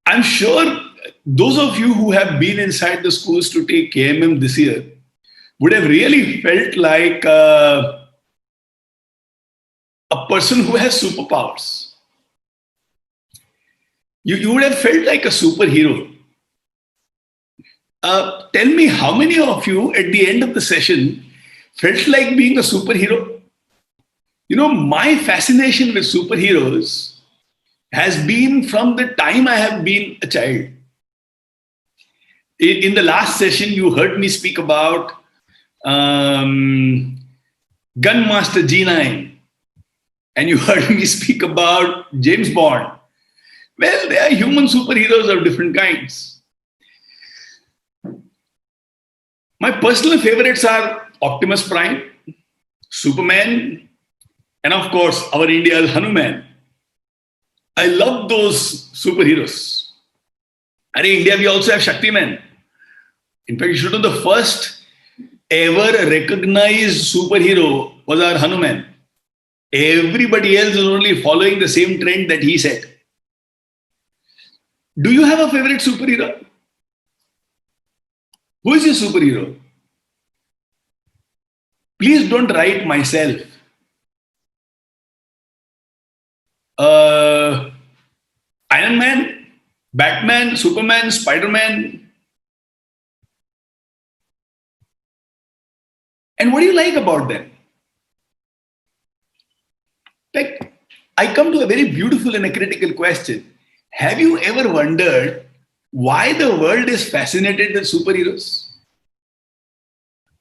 I'm sure those of you who have been inside the schools to take KMM this year would have really felt like a person who has superpowers. You would have felt like a superhero. Tell me how many of you at the end of the session felt like being a superhero? You know, my fascination with superheroes has been from the time I have been a child. In the last session, you heard me speak about um, Gunmaster G9, and you heard me speak about James Bond. Well, they are human superheroes of different kinds. My personal favorites are Optimus Prime, Superman, and of course, our India's Hanuman. I love those superheroes. And in India, we also have Shaktiman. In fact, you should know the first ever recognized superhero was our Hanuman. Everybody else is only following the same trend that he set. Do you have a favorite superhero? Who is your superhero? Please don't write myself. Iron Man, Batman, Superman, Spider-Man. And what do you like about them? Like, I come to a very beautiful and a critical question. Have you ever wondered why the world is fascinated with superheroes?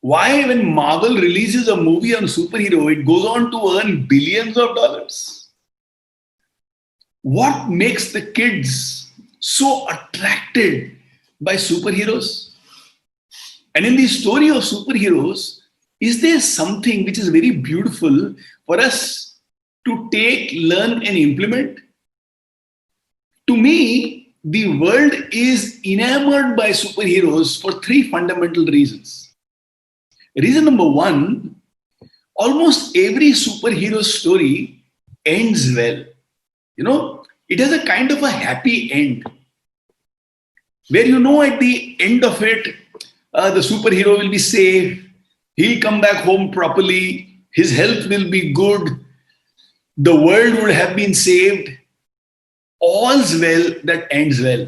Why, when Marvel releases a movie on superhero, it goes on to earn billions of dollars? What makes the kids so attracted by superheroes? And in the story of superheroes, is there something which is very beautiful for us to take, learn, and implement? To me, the world is enamored by superheroes for three fundamental reasons. Reason number one, almost every superhero story ends well. You know, it has a kind of a happy end where you know at the end of it, the superhero will be safe, he'll come back home properly, his health will be good, the world would have been saved. All's well that ends well.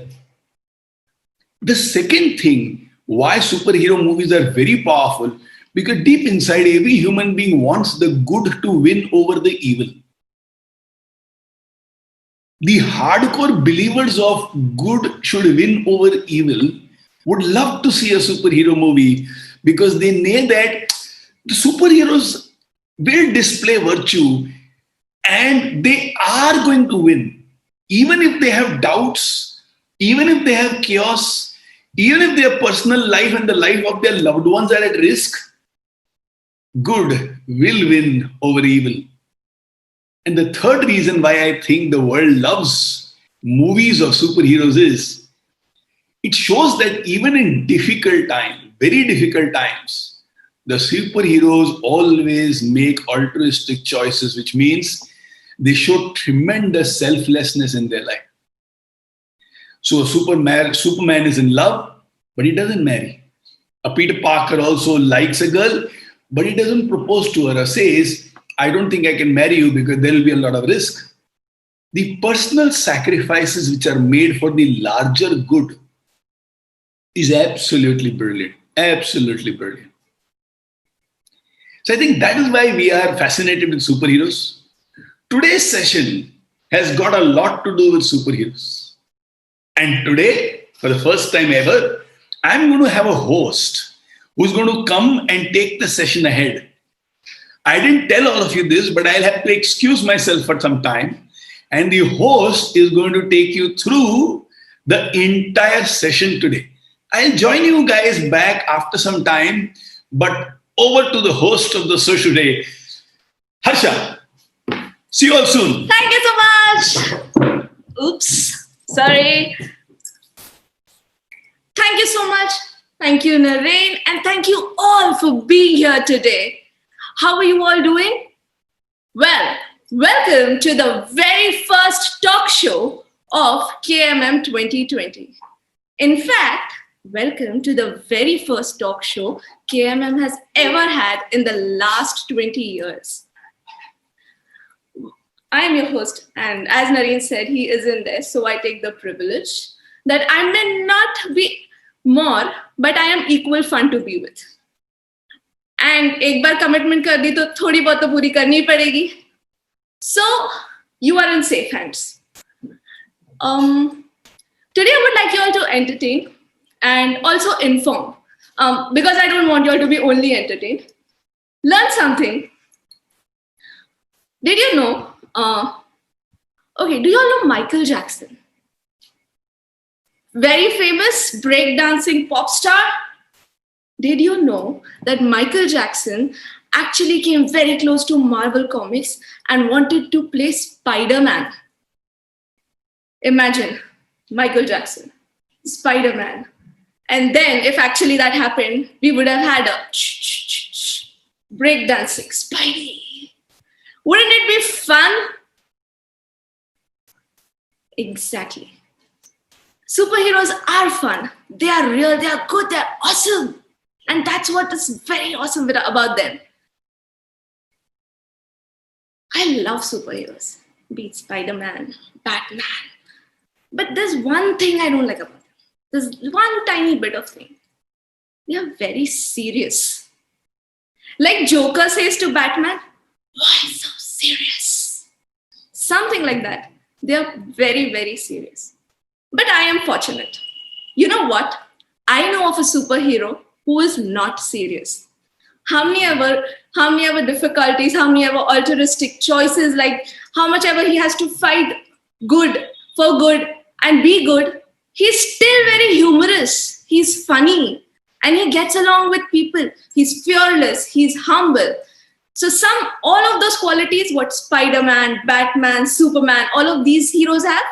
The second thing, why superhero movies are very powerful, because deep inside every human being wants the good to win over the evil. The hardcore believers of good should win over evil would love to see a superhero movie because they know that the superheroes will display virtue and they are going to win. Even if they have doubts, even if they have chaos, even if their personal life and the life of their loved ones are at risk, good will win over evil. And the third reason why I think the world loves movies of superheroes is it shows that even in difficult times, very difficult times, the superheroes always make altruistic choices, which means they show tremendous selflessness in their life. So Superman is in love, but he doesn't marry. A Peter Parker also likes a girl, but he doesn't propose to her or says, I don't think I can marry you because there will be a lot of risk. The personal sacrifices which are made for the larger good is absolutely brilliant. Absolutely brilliant. So I think that is why we are fascinated with superheroes. Today's session has got a lot to do with superheroes. And today, for the first time ever, I'm going to have a host who's going to come and take the session ahead. I didn't tell all of you this, but I'll have to excuse myself for some time. And the host is going to take you through the entire session today. I'll join you guys back after some time, but over to the host of the show today, Harsha. See you all soon. Thank you so much. Oops, sorry. Thank you so much. Thank you, Naren, and thank you all for being here today. How are you all doing? Well, welcome to the very first talk show of KMM 2020. In fact, welcome to the very first talk show KMM has ever had in the last 20 years. I am your host, and as Nareen said, he isn't there, so I take the privilege that I may not be more, but I am equal fun to be with. And एक बार commitment कर दी तो थोड़ी बहुत तो पूरी करनी पड़ेगी. So you are in safe hands. Today I would like you all to entertain and also inform, because I don't want you all to be only entertained. Learn something. Did you know? Okay, do you all know Michael Jackson? Very famous breakdancing pop star. Did you know that Michael Jackson actually came very close to Marvel Comics and wanted to play Spider-Man? Imagine Michael Jackson, Spider-Man. And then if actually that happened, we would have had a breakdancing Spidey. Wouldn't it be fun? Exactly. Superheroes are fun. They are real, they are good, they are awesome. And that's what is very awesome about them. I love superheroes. Be it Spider-Man, Batman. But there's one thing I don't like about them. There's one tiny bit of thing. They are very serious. Like Joker says to Batman, why so serious? Something like that. They are very, very serious. But I am fortunate. You know what? I know of a superhero who is not serious. How many ever difficulties, how many ever altruistic choices, like how much ever he has to fight good for good and be good, he's still very humorous. He's funny and he gets along with people. He's fearless. He's humble. So all of those qualities, what Spider-Man, Batman, Superman, all of these heroes have,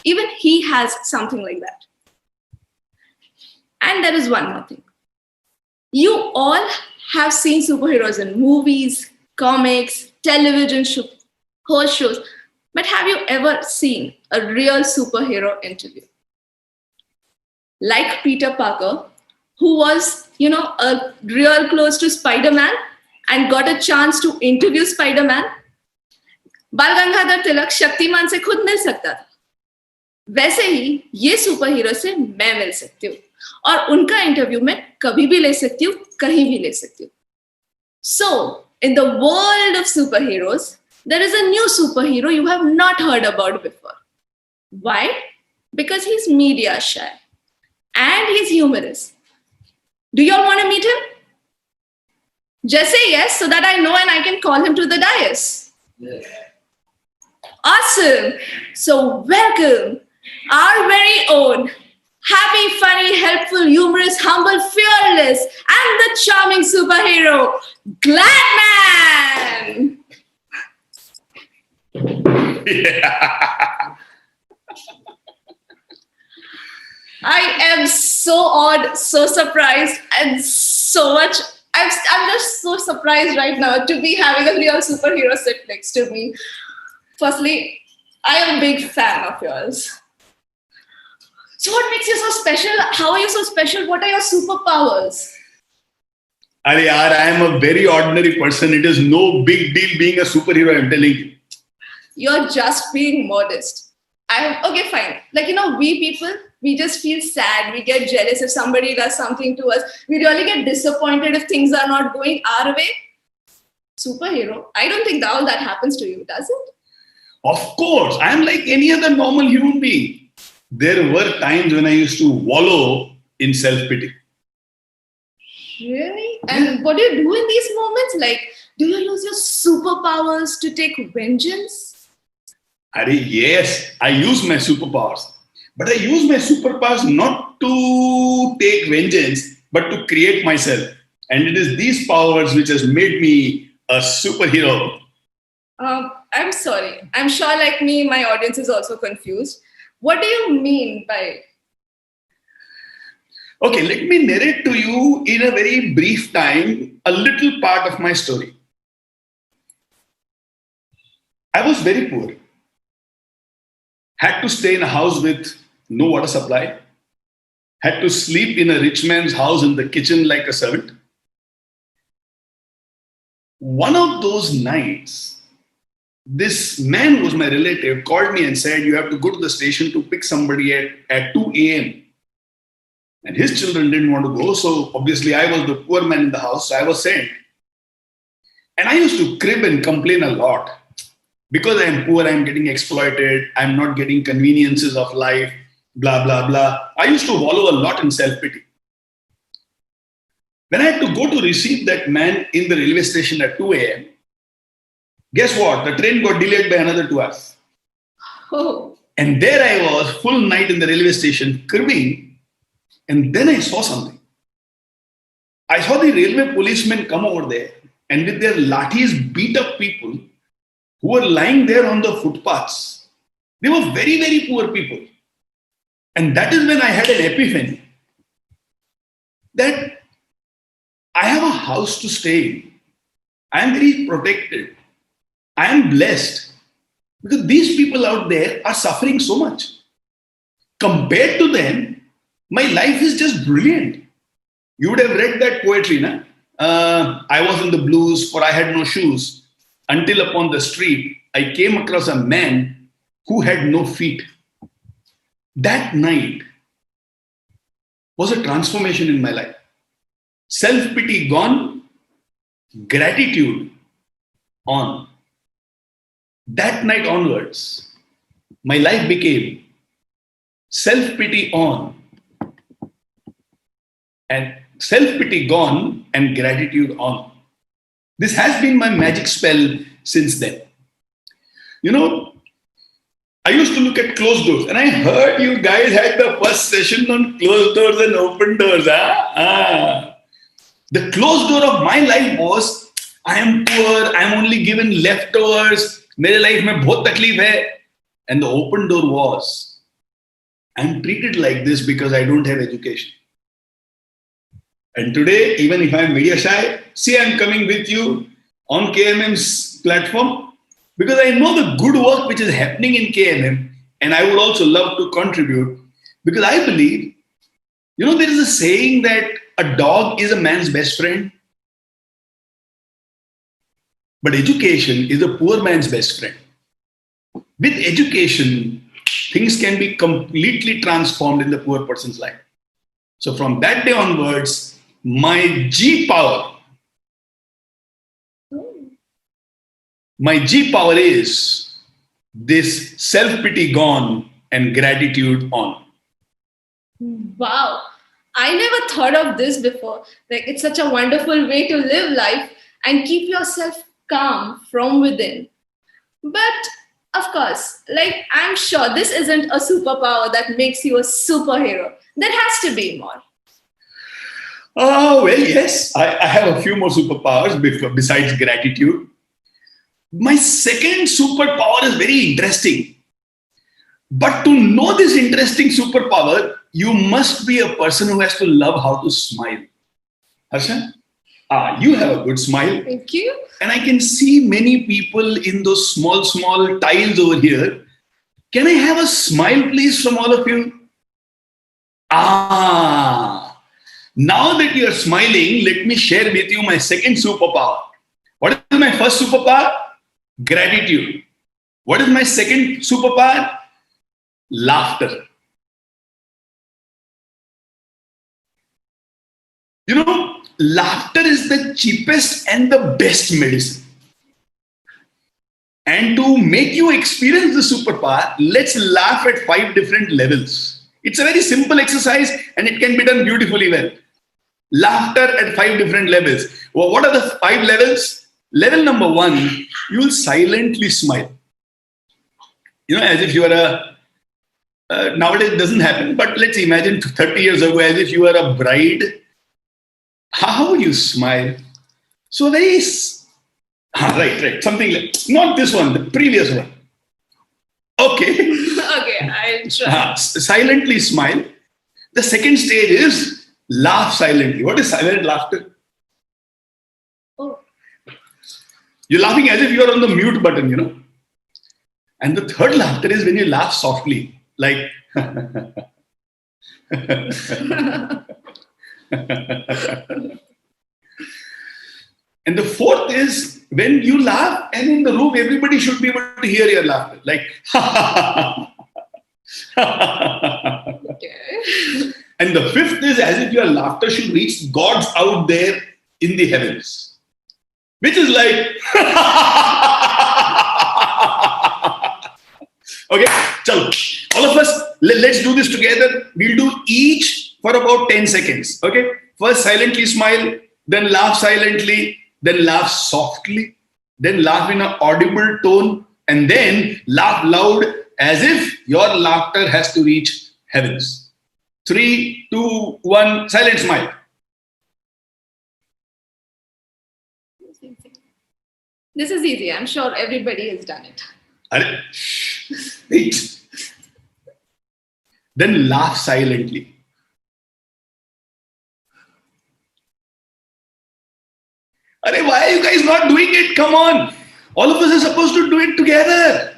even he has something like that. And there is one more thing. You all have seen superheroes in movies, comics, television shows, horse shows, but have you ever seen a real superhero interview? Like Peter Parker, who was, a real close to Spider-Man and got a chance to interview Spider-Man. बाल गंगाधर तिलक शक्तिमान से खुद मिल सकता था. वैसे ही ये super hero से मैं मिल सकती हूँ और उनका इंटरव्यू मैं कभी भी ले सकती हूँ, कहीं भी ले सकती हूँ. So, in the world of superheroes, there is a new superhero you have not heard about before. Why? Because he's media shy and he's humorous. Do you all want to meet him? Just say yes so that I know and I can call him to the dais. Yes. Awesome. So welcome our very own happy, funny, helpful, humorous, humble, fearless, and the charming superhero, Gladman. Yeah. I am so awed, so surprised, and so much. I'm just so surprised right now to be having a real superhero sit next to me. Firstly, I am a big fan of yours. So what makes you so special? How are you so special? What are your superpowers? I am a very ordinary person. It is no big deal being a superhero, I'm telling you. You're just being modest. Okay, fine. Like, we people, we just feel sad. We get jealous if somebody does something to us. We really get disappointed if things are not going our way. Superhero, I don't think all that happens to you, does it? Of course, I am like any other normal human being. There were times when I used to wallow in self-pity. Really? And what do you do in these moments? Like, do you use your superpowers to take vengeance? Yes, I use my superpowers. But I use my superpowers not to take vengeance, but to create myself. And it is these powers which has made me a superhero. I'm sorry. I'm sure like me, my audience is also confused. What do you mean by... Okay, let me narrate to you in a very brief time a little part of my story. I was very poor. had to stay in a house with no water supply, had to sleep in a rich man's house in the kitchen like a servant. One of those nights, this man who was my relative called me and said, "You have to go to the station to pick somebody at 2 a.m." And his children didn't want to go. So obviously, I was the poor man in the house. So I was sent. And I used to crib and complain a lot. Because I'm poor, I'm getting exploited. I'm not getting conveniences of life, blah, blah, blah. I used to wallow a lot in self pity. When I had to go to receive that man in the railway station at 2 a.m., guess what? The train got delayed by another 2 hours. Oh. And there I was, full night in the railway station, cribbing. And then I saw something. I saw the railway policemen come over there and with their lathis beat up people who were lying there on the footpaths. They were very, very poor people. And that is when I had an epiphany that I have a house to stay in. I am very protected. I am blessed because these people out there are suffering so much. Compared to them, my life is just brilliant. You would have read that poetry, na? I was in the blues for I had no shoes until upon the street I came across a man who had no feet. That night was a transformation in my life. Self-pity gone, gratitude on. That night onwards, my life became self-pity on and self-pity gone and gratitude on. This has been my magic spell since then. You know, I used to look at closed doors and I heard you guys had the first session on closed doors and open doors. The closed door of my life was, I am poor, I am only given leftovers, मेरे life में बहुत तकलीफ है. And the open door was, I am treated like this because I don't have education. And today, even if I am media shy, see, I am coming with you on KMM's platform because I know the good work which is happening in KMM and I would also love to contribute because I believe, you know, there is a saying that a dog is a man's best friend, but education is a poor man's best friend. With education, things can be completely transformed in the poor person's life. So from that day onwards, my G power is this self-pity gone and gratitude on. Wow. I never thought of this before. Like, it's such a wonderful way to live life and keep yourself calm from within. But of course, like, I'm sure this isn't a superpower that makes you a superhero. There has to be more. Oh, well, yes. I have a few more superpowers besides gratitude. My second superpower is very interesting. But to know this interesting superpower, you must be a person who has to love how to smile. Harsha? You have a good smile. Thank you. And I can see many people in those small tiles over here. Can I have a smile, please, from all of you? Now that you are smiling, let me share with you my second superpower. What is my first superpower? Gratitude. What is my second superpower? Laughter. You know, laughter is the cheapest and the best medicine. And to make you experience the superpower, let's laugh at 5 different levels. It's a very simple exercise and it can be done beautifully well. Laughter at 5 different levels. Well, what are the 5 levels? Level number 1, you will silently smile. You know, as if you are nowadays it doesn't happen, but let's imagine 30 years ago, as if you were a bride. How would you smile? So very, right, something like, not this one, the previous one. Okay. Okay, I'll try. Silently smile. The second stage is laugh silently. What is silent laughter? Oh. You're laughing as if you're on the mute button, you know. And the third laughter is when you laugh softly, like, and the fourth is when you laugh and in the room everybody should be able to hear your laughter, like, Okay. and the fifth is as if your laughter should reach gods out there in the heavens, which is like, okay, chalo. All of us, let's do this together. We'll do each for about 10 seconds. Okay, first silently smile, then laugh silently, then laugh softly, then laugh in an audible tone, and then laugh loud as if your laughter has to reach heavens. 3, 2, 1, silent smile. This is easy. I'm sure everybody has done it. Arre, wait. Then laugh silently. Arre, why are you guys not doing it? Come on. All of us are supposed to do it together.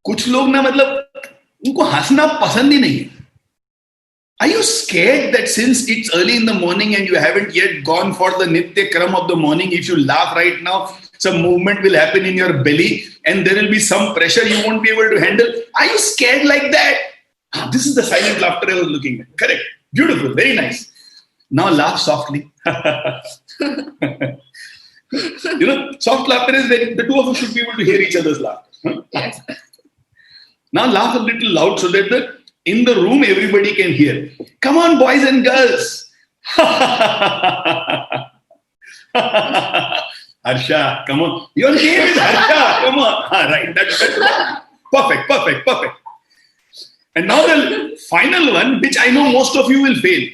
कुछ लोग ना मतलब उनको हंसना पसंद ही नहीं है. Are you scared that since it's early in the morning and you haven't yet gone for the Nitya Kram of the morning, if you laugh right now, some movement will happen in your belly and there will be some pressure you won't be able to handle? Are you scared like that? This is the silent laughter I was looking at. Correct. Beautiful. Very nice. Now laugh softly. Soft laughter is when the two of us should be able to hear each other's laughter. Yes. Now laugh a little loud so that in the room everybody can hear. Come on, boys and girls. Harsha, come on. Your name is Harsha. Come on. Right. That's perfect. And now the final one, which I know most of you will fail.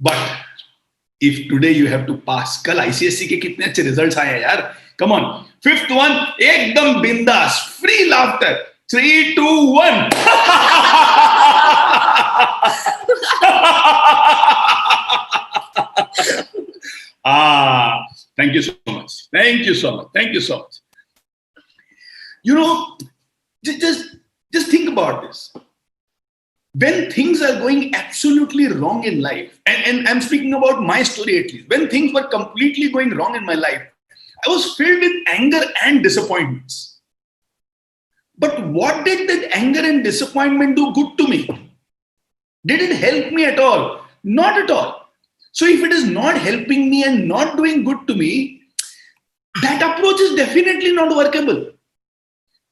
But if today you have to pass, कल ICSE के कितने अच्छे results आए हैं यार. Come on. Fifth one, एकदम बिंदास, free laughter. 3, 2, 1. Thank you so much. Thank you so much. Just think about this. When things are going absolutely wrong in life, and I'm speaking about my story at least, when things were completely going wrong in my life, I was filled with anger and disappointments. But what did that anger and disappointment do good to me? Did it help me at all? Not at all. So if it is not helping me and not doing good to me, that approach is definitely not workable.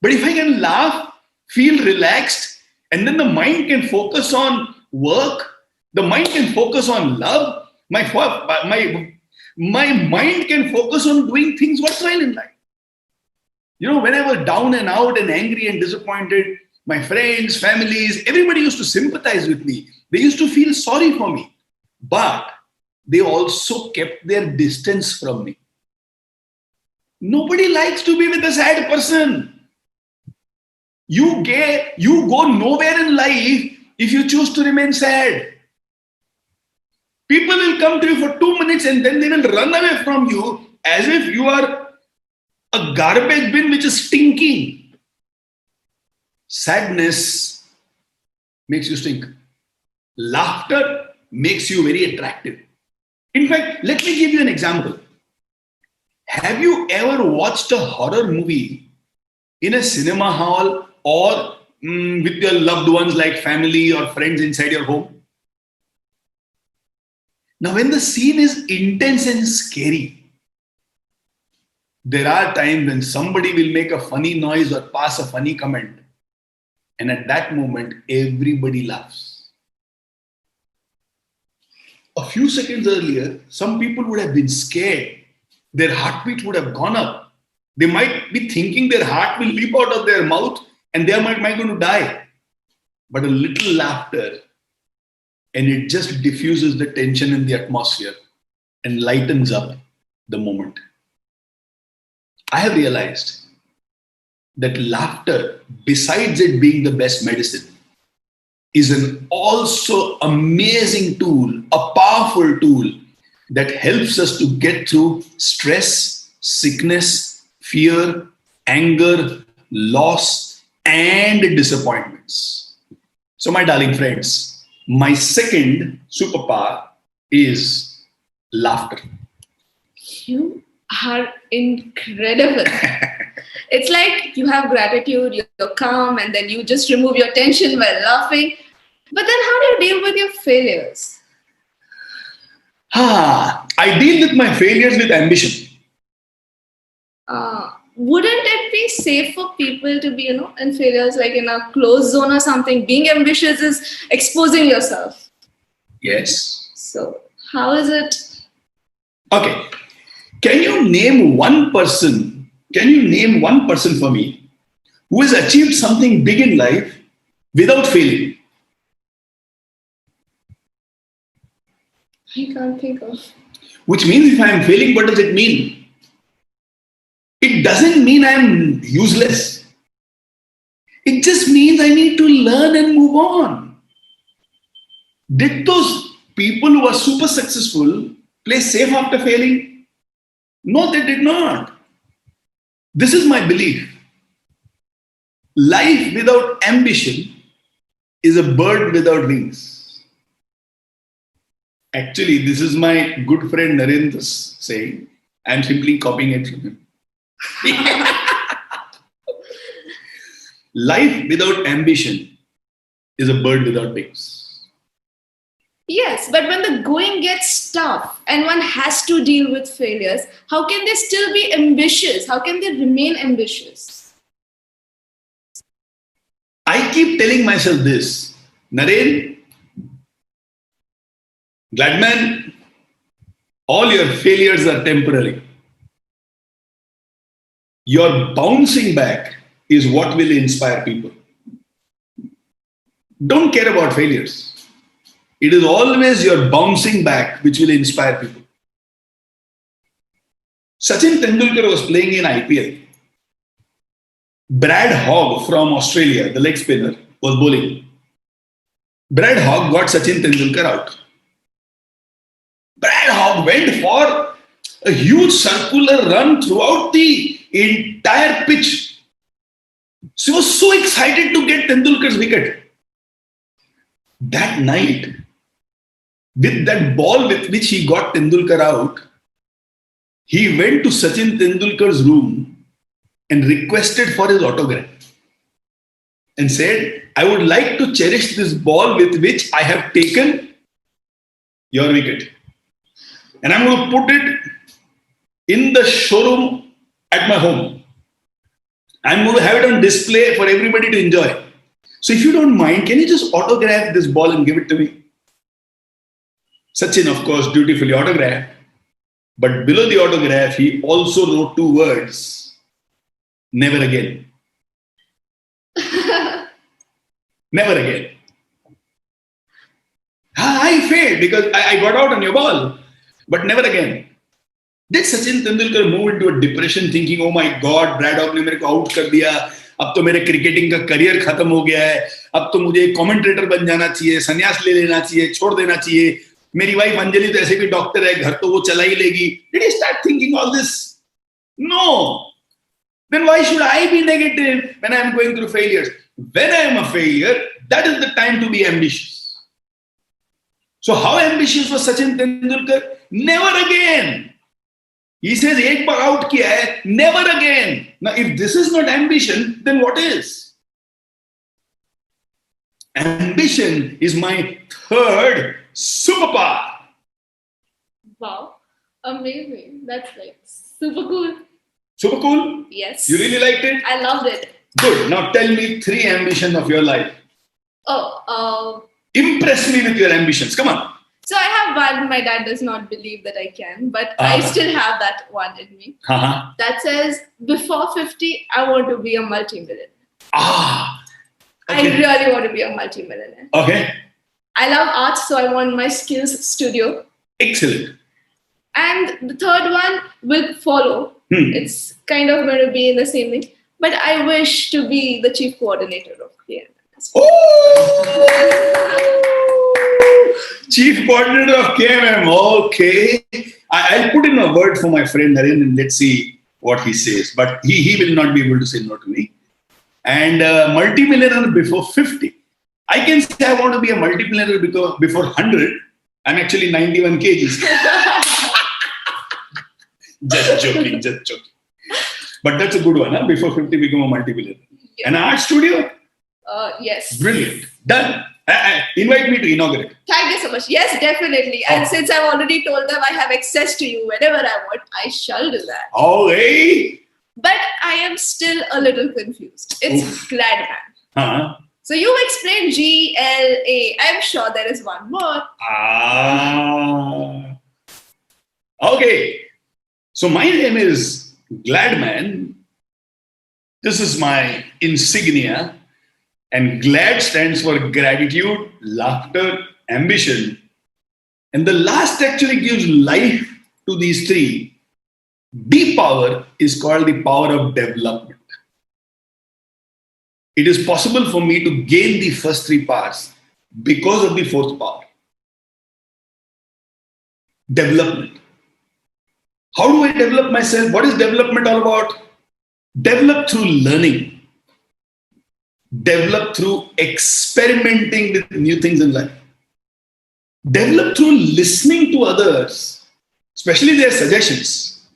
But if I can laugh, feel relaxed, and then the mind can focus on work, the mind can focus on love, my mind can focus on doing things worthwhile in life. When I was down and out and angry and disappointed, my friends, families, everybody used to sympathize with me. They used to feel sorry for me. But they also kept their distance from me. Nobody likes to be with a sad person. You go nowhere in life if you choose to remain sad. People will come to you for 2 minutes and then they will run away from you as if you are a garbage bin which is stinking. Sadness makes you stink. Laughter makes you very attractive. In fact, let me give you an example. Have you ever watched a horror movie in a cinema hall or with your loved ones like family or friends inside your home? Now, when the scene is intense and scary, there are times when somebody will make a funny noise or pass a funny comment. And at that moment, everybody laughs. A few seconds earlier, some people would have been scared. Their heartbeat would have gone up. They might be thinking their heart will leap out of their mouth and they might going to die. But a little laughter and it just diffuses the tension in the atmosphere and lightens up the moment. I have realized that laughter, besides it being the best medicine, is an also amazing tool, a powerful tool that helps us to get through stress, sickness, fear, anger, loss, and disappointments. So, my darling friends, my second superpower is laughter. You are incredible. It's like you have gratitude, you're calm, and then you just remove your tension while laughing. But then how do you deal with your failures? I deal with my failures with ambition. Wouldn't it be safe for people to be, in failures, like in a closed zone or something? Being ambitious is exposing yourself. Yes. So how is it? Okay. Can you name one person? Can you name one person for me who has achieved something big in life without failing? I can't think of. Which means if I am failing, what does it mean? It doesn't mean I am useless. It just means I need to learn and move on. Did those people who are super successful play safe after failing? No, they did not. This is my belief. Life without ambition is a bird without wings. Actually, this is my good friend Narendra's saying. I'm simply copying it from him. Life without ambition is a bird without wings. Yes, but when the going gets tough and one has to deal with failures, how can they still be ambitious? How can they remain ambitious? I keep telling myself this, Naren, Gladman, all your failures are temporary. Your bouncing back is what will inspire people. Don't care about failures. It is always your bouncing back which will inspire people. Sachin Tendulkar was playing in IPL. Brad Hogg from Australia, the leg spinner, was bowling. Brad Hogg got Sachin Tendulkar out. Brad Hogg went for a huge circular run throughout the entire pitch. She was so excited to get Tendulkar's wicket. That night, with that ball with which he got Tendulkar out, he went to Sachin Tendulkar's room and requested for his autograph and said, I would like to cherish this ball with which I have taken your wicket. And I'm going to put it in the showroom at my home. I'm going to have it on display for everybody to enjoy. So if you don't mind, can you just autograph this ball and give it to me? Sachin, of course, dutifully autographed. But below the autograph, he also wrote two words. Never again. Never again. I failed because I got out on your ball. But never again. Did Sachin Tendulkar move into a depression thinking, oh my God, Brad Hogg ने मेरे को out कर दिया, अब तो मेरे cricketing का career खत्म हो गया है, अब तो मुझे कमेंटेटर बन जाना चाहिए, संन्यास ले लेना चाहिए, छोड़ देना चाहिए, मेरी वाइफ अंजलि तो ऐसे भी डॉक्टर है, घर तो वो चला ही लेगी. Did he start thinking all this? No. Then why should I be negative when I am going through failures? When I am a failure, that is the time to be ambitious. So how ambitious was Sachin Tendulkar? Never again. He says, एक बार out किया है, never again. Now, if this is not ambition, then what is? Ambition is my third superpower. Wow, amazing. That's like super cool. Super cool? Yes. You really liked it? I loved it. Good. Now tell me three ambitions of your life. Impress me with your ambitions. Come on. So I have one. My dad does not believe that I can, but I still have that one in me. That says, before 50, I want to be a multi-millionaire. Okay. I really want to be a multi-millionaire. Okay. I love art, so I want my skills studio. Excellent. And the third one will follow. It's kind of going to be in the same thing. But I wish to be the chief coordinator of KM. Chief coordinator of KMM. Okay. I'll put in a word for my friend Naren and let's see what he says, but he will not be able to say no to me. And multimillionaire before 50. I can say I want to be a multimillionaire before 100. I'm actually 91 kgs. Just joking, just joking. But that's a good one, huh? Before 50, become a multimillionaire. Yeah. An art studio? Yes. Brilliant. Done. Invite me to inaugurate. Thank you so much. Yes, definitely. And since I've already told them I have access to you whenever I want, I shall do that. Oh, hey. But I am still a little confused. It's glad man. Huh? So you explained GLA. I'm sure there is one more. Okay. So my name is Gladman. This is my insignia. And GLAD stands for gratitude, laughter, ambition. And the last actually gives life to these three. D power is called the power of development. It is possible for me to gain the first three powers because of the fourth power. Development. How do I develop myself? What is development all about? Develop through learning. Develop through experimenting with new things in life. Develop through listening to others, especially their suggestions,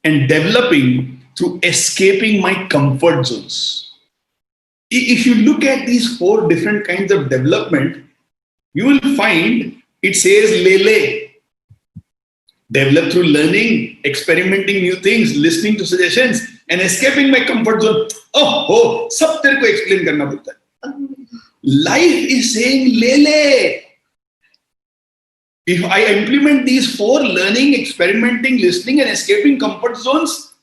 and developing through escaping my comfort zones. If you look at these four different kinds of development, you will find it says Lele. Develop through learning, experimenting new things, listening to suggestions, and escaping my comfort zone. Oh, सब तेरे को explain करना पड़ता है. Life is saying Lele. If I implement these four, learning, experimenting, listening, and escaping comfort zones,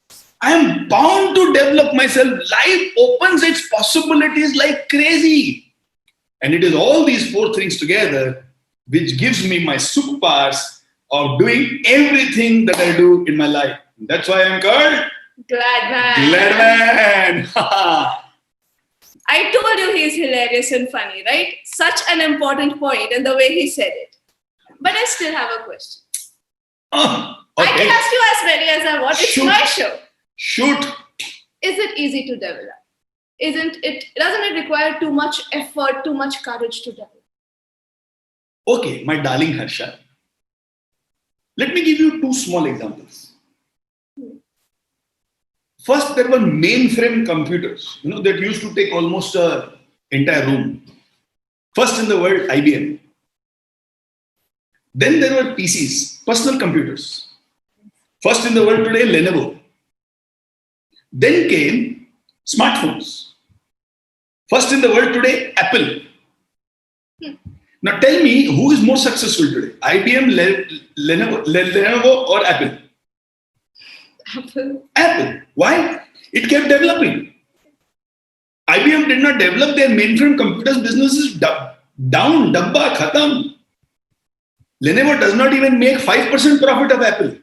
I am bound to develop myself. Life opens its possibilities like crazy. And it is all these four things together which gives me my superpowers of doing everything that I do in my life. That's why I'm called Glad man. Glad man. I told you he's hilarious and funny, right? Such an important point in the way he said it. But I still have a question. Okay. I can ask you as many as I want. It's my show. Shoot. Is it easy to develop? Doesn't it require too much effort, too much courage to develop? Okay, my darling Harsha. Let me give you two small examples. First, there were mainframe computers, that used to take almost an entire room. First in the world, IBM. Then there were PCs, personal computers. First in the world today, Lenovo. Then came smartphones. First in the world today, Apple. Now tell me, who is more successful today? IBM, Lenovo or Apple? Apple. Why? It kept developing. IBM did not develop their mainframe computers businesses down, dabba, khatam. Lenovo does not even make 5% profit of Apple.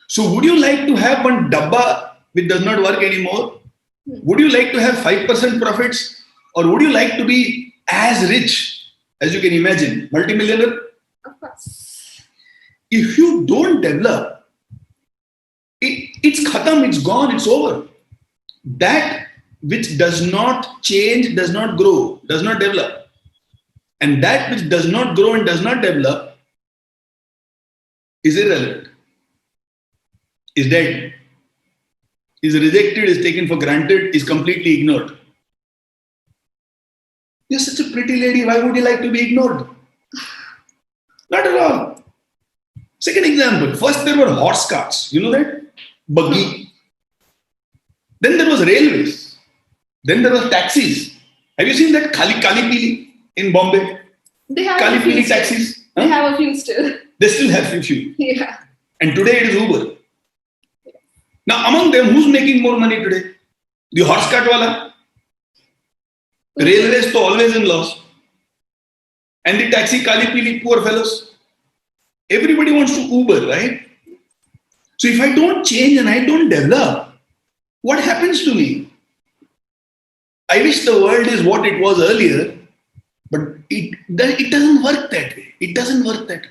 So would you like to have one dabba which does not work anymore? Would you like to have 5% profits? Or would you like to be as rich as you can imagine? Multimillionaire? Of course. If you don't develop, it's khatam, it's gone, it's over. That which does not change, does not grow, does not develop. And that which does not grow and does not develop is irrelevant, is dead, is rejected, is taken for granted, is completely ignored. You're such a pretty lady, why would you like to be ignored? Not at all. Second example, first there were horse carts, you know that? Buggy. Then there was railways. Then there was taxis. Have you seen that Kali Pili in Bombay? They have Kali a few Pili still. taxis. They have a few still. They still have few. Yeah. And today it is Uber. Now among them, who's making more money today? The horse cart wala. Railways to always in loss. And the taxi Kali Pili, poor fellows. Everybody wants to Uber, right? So if I don't change and I don't develop, what happens to me? I wish the world is what it was earlier, but it doesn't work that way. It doesn't work that way.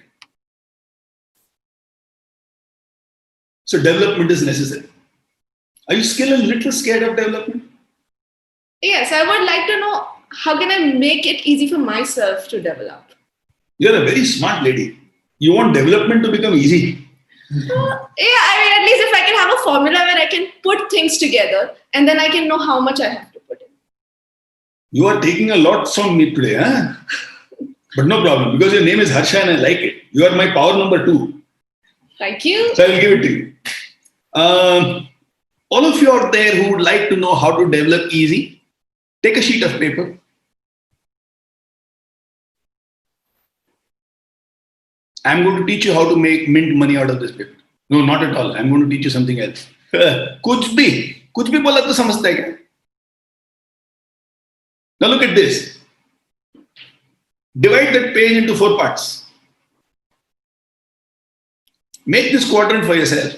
So development is necessary. Are you still a little scared of development? Yes, I would like to know how can I make it easy for myself to develop? You're a very smart lady. You want development to become easy. Yeah, I mean, at least if I can have a formula where I can put things together and then I can know how much I have to put in. You are taking a lot from me today, huh? But no problem, because your name is Harsha and I like it. You are my power number 2. Thank you. So I will give it to you. All of you out there who would like to know how to develop easy, take a sheet of paper. I'm going to teach you how to make mint money out of this paper. No, not at all. I'm going to teach you something else. कुछ भी बोला तो समझता है क्या? Now look at this. Divide that page into 4 parts. Make this quadrant for yourself.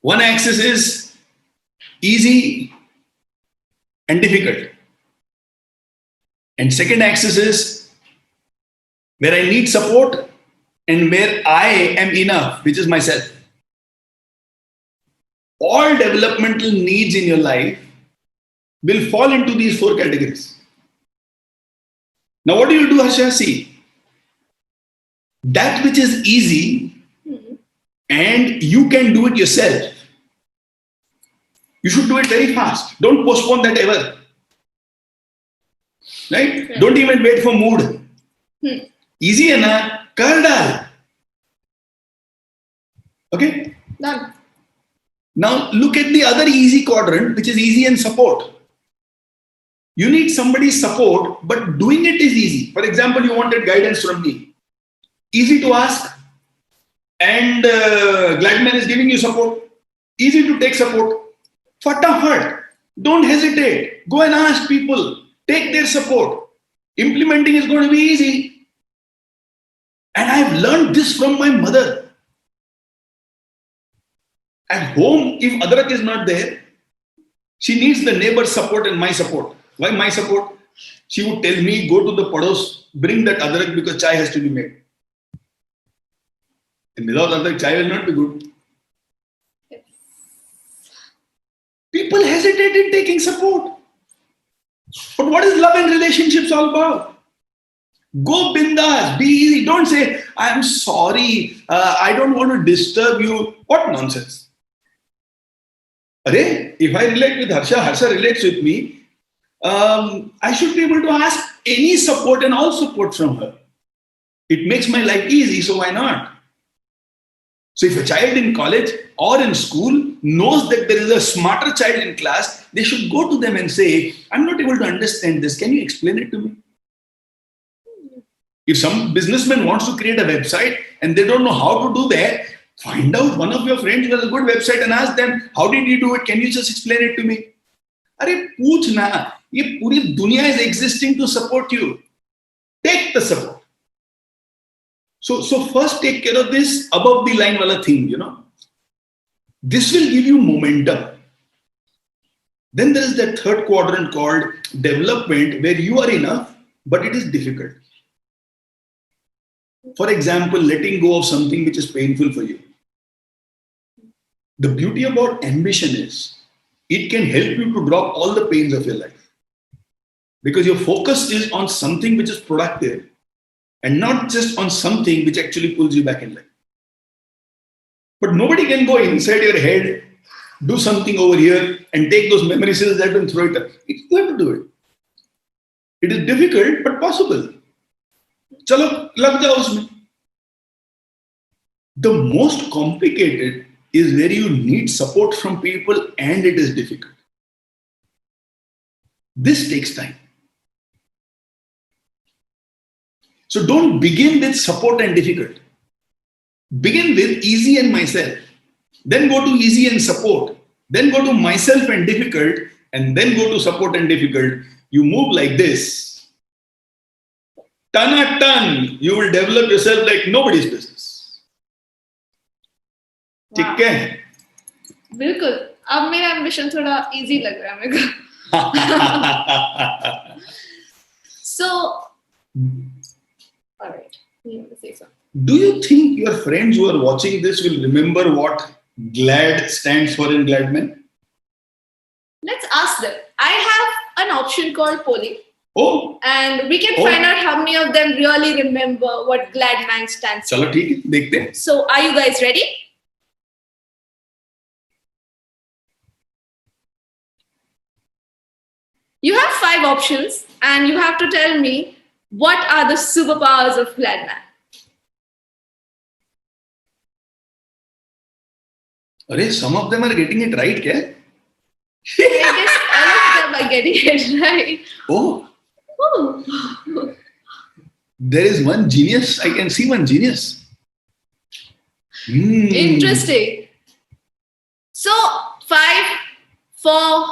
One axis is easy and difficult. And second axis is where I need support and where I am enough, which is myself. All developmental needs in your life will fall into these 4 categories. Now, what do you do, Harsha? See, that which is easy and you can do it yourself, you should do it very fast. Don't postpone that ever. Right? Yeah. Don't even wait for mood. Easy है ना? कर डाल. Okay? Done. Now look at the other easy quadrant, which is easy and support. You need somebody's support, but doing it is easy. For example, you wanted guidance from me. Easy to ask, and Gladman is giving you support. Easy to take support. Fatafat. Don't hesitate. Go and ask people. Take their support. Implementing is going to be easy. And I've learned this from my mother. At home, if Adrak is not there, she needs the neighbor's support and my support. Why my support? She would tell me, go to the pados, bring that Adrak because chai has to be made. And without Adrak, chai will not be good. Yes. People hesitate in taking support. But what is love and relationships all about? Go bindas, be easy. Don't say, I'm sorry, I don't want to disturb you. What nonsense. If I relate with Harsha, Harsha relates with me, I should be able to ask any support and all support from her. It makes my life easy, so why not? So if a child in college or in school knows that there is a smarter child in class, they should go to them and say, I'm not able to understand this. Can you explain it to me? If some businessman wants to create a website and they don't know how to do that, find out one of your friends who has a good website and ask them, how did you do it? Can you just explain it to me? Arey, pooch na. Ye puri dunya is existing to support you. Take the support. So first take care of this above the line wala thing, This will give you momentum. Then there is that third quadrant called development where you are enough, but it is difficult. For example, letting go of something which is painful for you. The beauty about ambition is it can help you to drop all the pains of your life. Because your focus is on something which is productive and not just on something which actually pulls you back in life. But nobody can go inside your head, do something over here and take those memory cells that and throw it up. You have to do it. It is difficult but possible. Chalo, lag jao usme. The most complicated is where you need support from people and it is difficult. This takes time. So don't begin with support and difficult. Begin with easy and myself. Then go to easy and support. Then go to myself and difficult. And then go to support and difficult. You move like this. Ton a ton. You will develop yourself like nobody's business. ठीक है? बिल्कुल. अब मेरा ambition थोड़ा easy लग रहा है मेरे को. So, all right. You want to say something? Do you think your friends who are watching this will remember what GLAD stands for in Gladman? Let's ask them. I have an option called polling, Oh, and we can Oh. find out how many of them really remember what Gladman stands for. चलो ठीक है, देखते हैं. So, are you guys ready? You have 5 options, and you have to tell me what are the superpowers of Gladman. अरे, some of them are getting it right, क्या? I guess all of them are getting it right. Oh, Ooh. there is one genius. I can see one genius. Interesting. So, 5, 4,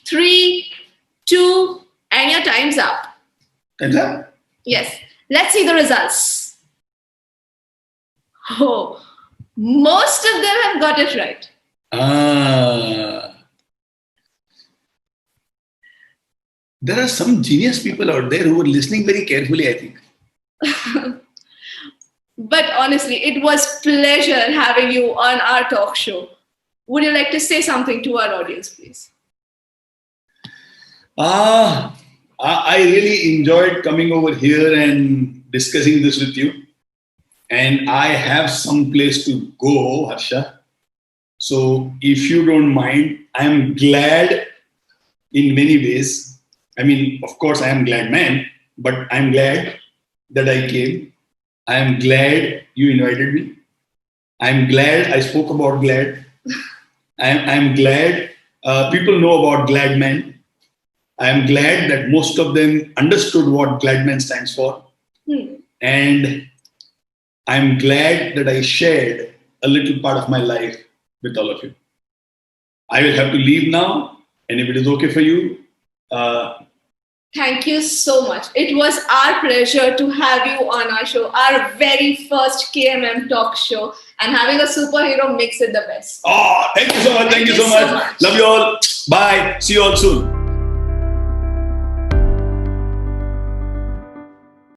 3, 2, and your time's up. Time's up. Yes. Let's see the results. Oh, most of them have got it right. There are some genius people out there who are listening very carefully, I think. But honestly, it was pleasure having you on our talk show. Would you like to say something to our audience, please? I really enjoyed coming over here and discussing this with you. And I have some place to go, Harsha. So if you don't mind, I'm glad in many ways. I mean, of course, I am glad man, but I'm glad that I came. I am glad you invited me. I'm glad I spoke about glad. I'm glad people know about glad man. I'm glad that most of them understood what Gladman stands for. And I'm glad that I shared a little part of my life with all of you. I will have to leave now, and if it is okay for you. Thank you so much. It was our pleasure to have you on our show, our very first KMM talk show, and having a superhero makes it the best. Oh, thank you so much. Thank you so much. Love you all. Bye. See you all soon.